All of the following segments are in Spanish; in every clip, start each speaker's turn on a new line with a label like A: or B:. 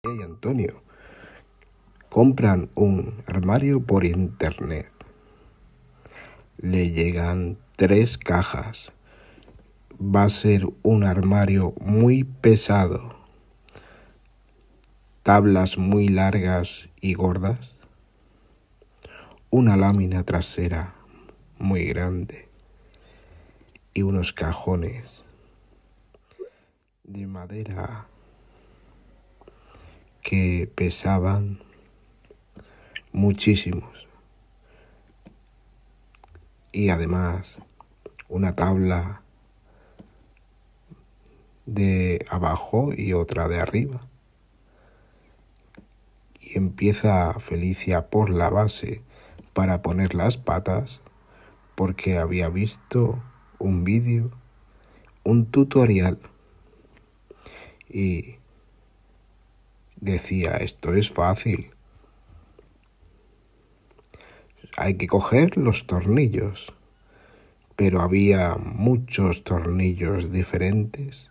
A: Y Antonio compran un armario por internet. Le llegan 3 cajas. Va a ser un armario muy pesado. Tablas muy largas y gordas. Una lámina trasera muy grande. Y unos cajones de madera que pesaban muchísimos. Y además una tabla de abajo y otra de arriba. Y empieza Felicia por la base para poner las patas porque había visto un vídeo, un tutorial, y decía: esto es fácil, hay que coger los tornillos. Pero había muchos tornillos diferentes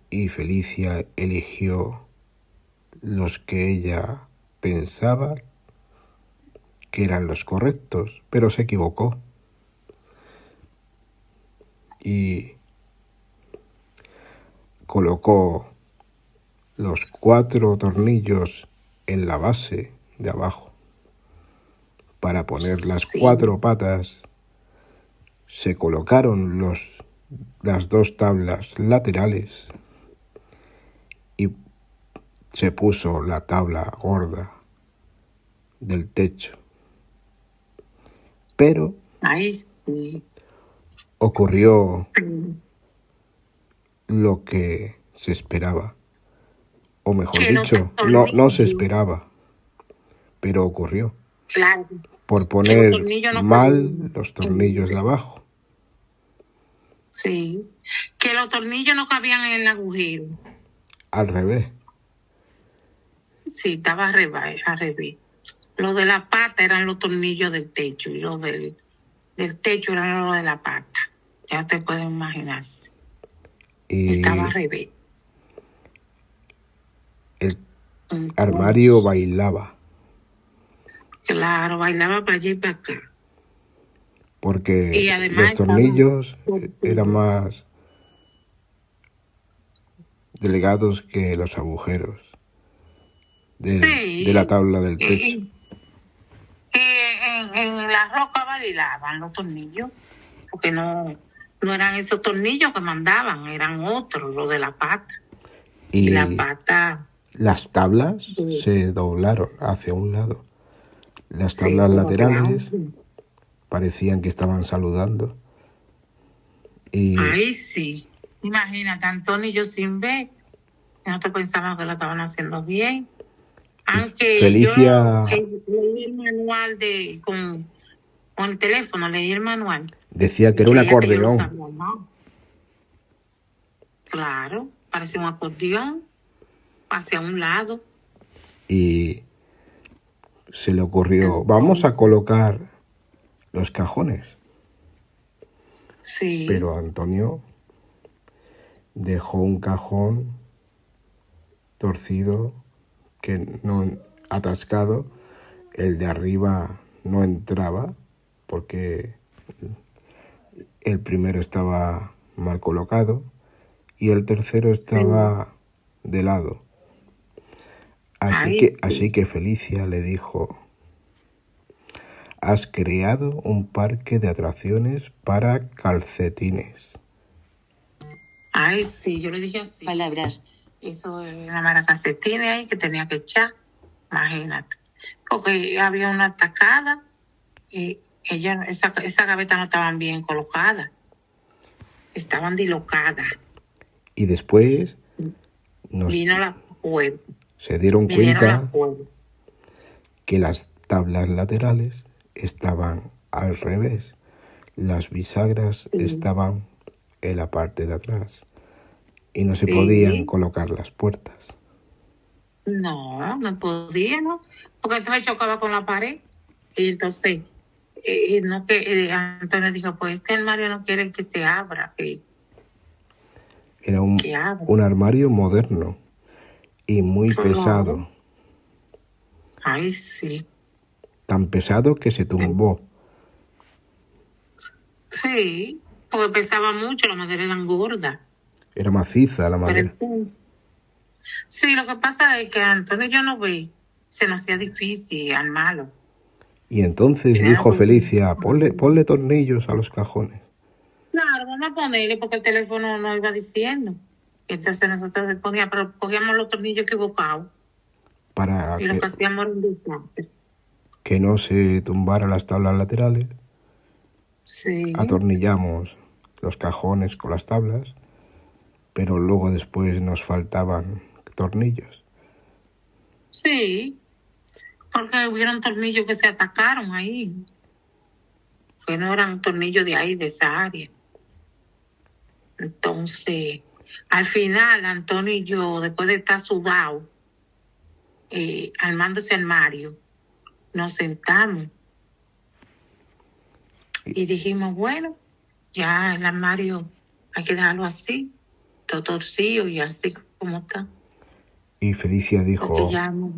A: y Felicia eligió los que ella pensaba que eran los correctos, pero se equivocó. Y colocó los 4 tornillos en la base de abajo para poner las 4 patas. Se colocaron las 2 tablas laterales y se puso la tabla gorda del techo. Pero ocurrió lo que se esperaba, o mejor dicho, no se esperaba, pero ocurrió.
B: Claro.
A: Por poner mal los tornillos de abajo.
B: Sí, que los tornillos no cabían en el agujero.
A: Al revés.
B: Sí, estaba al revés. Los de la pata eran los tornillos del techo y los del techo eran los de la pata. Ya te puedes imaginar. Estaba al revés.
A: El armario bailaba.
B: Claro, bailaba para allá y para acá.
A: Porque los tornillos eran más delgados que los agujeros de la tabla del techo.
B: En la roca bailaban los tornillos, porque no eran esos tornillos que mandaban, eran otros, los de la pata. Y la pata.
A: Las tablas se doblaron hacia un lado. Las tablas laterales parecían que estaban saludando.
B: Ay, sí. Imagínate, Antonio y yo sin ver. Nosotros pensábamos que lo estaban haciendo bien. Aunque
A: Felicia...
B: yo leí el manual con el teléfono, leí el manual.
A: Decía que era un acordeón.
B: Claro, parecía un acordeón hacia un lado.
A: Y se le ocurrió: vamos a colocar los cajones.
B: Sí.
A: Pero Antonio dejó un cajón torcido, que no atascado. El de arriba no entraba porque el primero estaba mal colocado y el tercero estaba de lado. Así que Felicia le dijo: has creado un parque de atracciones para calcetines.
B: Ay, sí, yo le dije así.
C: Palabras.
B: Eso era para calcetines ahí que tenía que echar, imagínate. Porque había una tacada y esa gaveta no estaban bien colocadas. Estaban dislocadas.
A: Y después
B: vino la puerta.
A: Se dieron cuenta que las tablas laterales estaban al revés. Las bisagras estaban en la parte de atrás y no se podían colocar las puertas.
B: No podía, ¿no? Porque entonces chocaba con la pared. Y entonces Antonio dijo: pues este armario no quiere que se abra.
A: Era un armario moderno, y muy
B: Claro.
A: pesado.
B: Ay, sí.
A: Tan pesado que se tumbó.
B: Sí, porque pesaba mucho, la madera era gorda.
A: Era maciza la
B: Pero
A: madera.
B: sí, lo que pasa es que Antonio yo no ve, se nos hacía difícil armarlo.
A: Y entonces
B: Tenía
A: dijo
B: que-
A: Felicia, ponle tornillos a los cajones.
B: Claro, vamos a ponerle porque el teléfono no iba diciendo. Entonces nosotros pero cogíamos los tornillos equivocados
A: Para
B: y lo que hacíamos era un desastre.
A: que no se tumbaran las tablas laterales,
B: Sí,
A: atornillamos los cajones con las tablas, pero luego después nos faltaban tornillos.
B: sí, porque hubieron tornillos que se atacaron ahí, que no eran tornillos de ahí, de esa área. Entonces, al final, Antonio y yo, después de estar sudados, armando ese armario, nos sentamos y dijimos, bueno, ya el armario hay que dejarlo así, todo torcido y así como está.
A: Y Felicia dijo,
B: Porque ya no.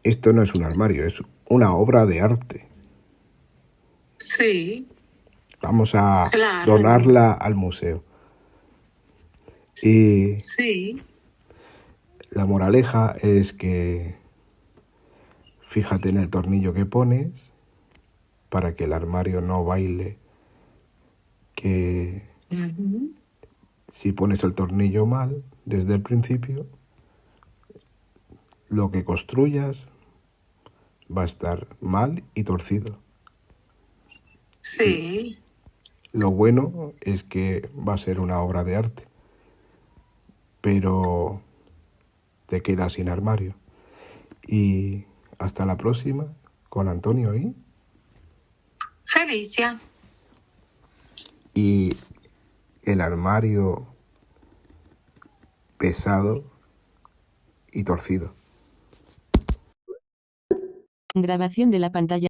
A: Esto no es un armario, es una obra de arte.
B: Sí.
A: Vamos a
B: Claro.
A: donarla al museo. Y
B: sí,
A: la moraleja es que fíjate en el tornillo que pones para que el armario no baile, que si pones el tornillo mal desde el principio, lo que construyas va a estar mal y torcido.
B: sí.
A: Lo bueno es que va a ser una obra de arte, pero te quedas sin armario. Y hasta la próxima con Antonio
B: Felicia.
A: y el armario pesado y torcido.
C: Grabación de la pantalla.